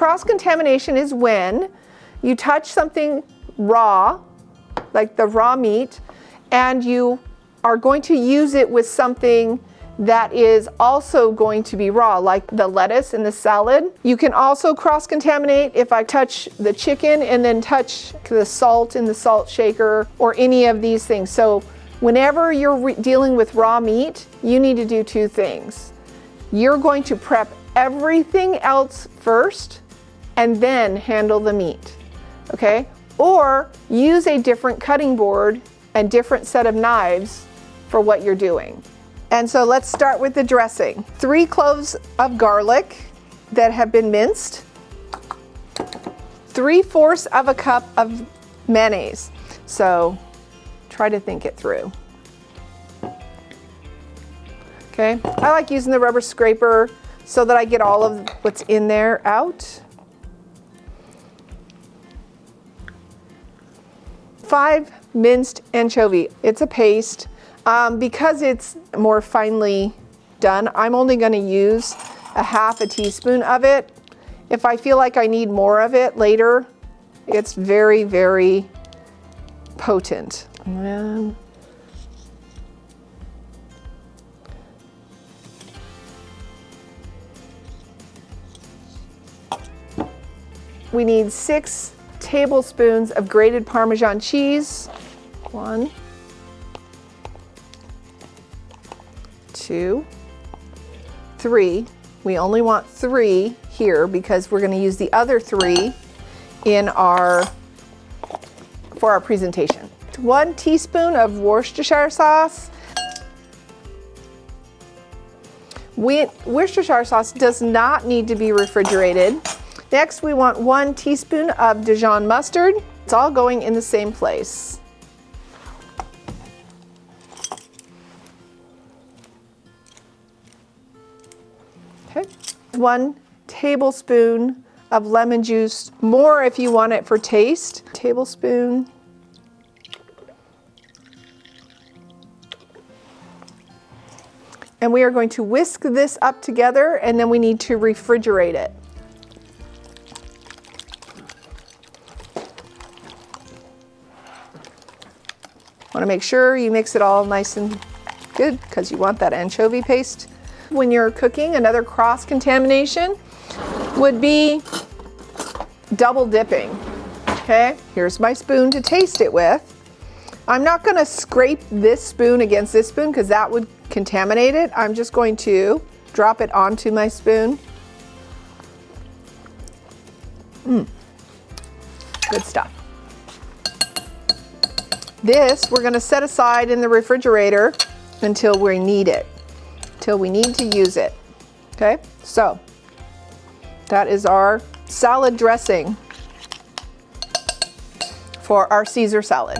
cross-contamination is when you touch something raw, like the raw meat, and you are going to use it with something that is also going to be raw, like the lettuce in the salad. You can also cross-contaminate if I touch the chicken and then touch the salt in the salt shaker or any of these things. So whenever you're dealing with raw meat, you need to do two things. You're going to prep everything else first and then handle the meat, okay? Or use a different cutting board and different set of knives for what you're doing. And so let's start with the dressing. 3 cloves of garlic that have been minced, 3/4 of a cup of mayonnaise. So try to think it through. Okay, I like using the rubber scraper so that I get all of what's in there out. 5 minced anchovy. It's a paste. Because it's more finely done, I'm only going to use a 1/2 teaspoon of it. If I feel like I need more of it later, it's very, very potent. And we need 6 tablespoons of grated Parmesan cheese. 1, 2, 3. We only want 3 here because we're going to use the other 3 in for our presentation. 1 teaspoon of Worcestershire sauce. Worcestershire sauce does not need to be refrigerated. Next, we want 1 teaspoon of Dijon mustard. It's all going in the same place. Okay. 1 tablespoon of lemon juice, more if you want it for taste. Tablespoon. And we are going to whisk this up together, and then we need to refrigerate it. Want to make sure you mix it all nice and good because you want that anchovy paste. When you're cooking, another cross-contamination would be double dipping. Okay, here's my spoon to taste it with. I'm not going to scrape this spoon against this spoon because that would contaminate it. I'm just going to drop it onto my spoon. Good stuff. This we're going to set aside in the refrigerator until we need it, till we need to use it. Okay, so that is our salad dressing for our Caesar salad.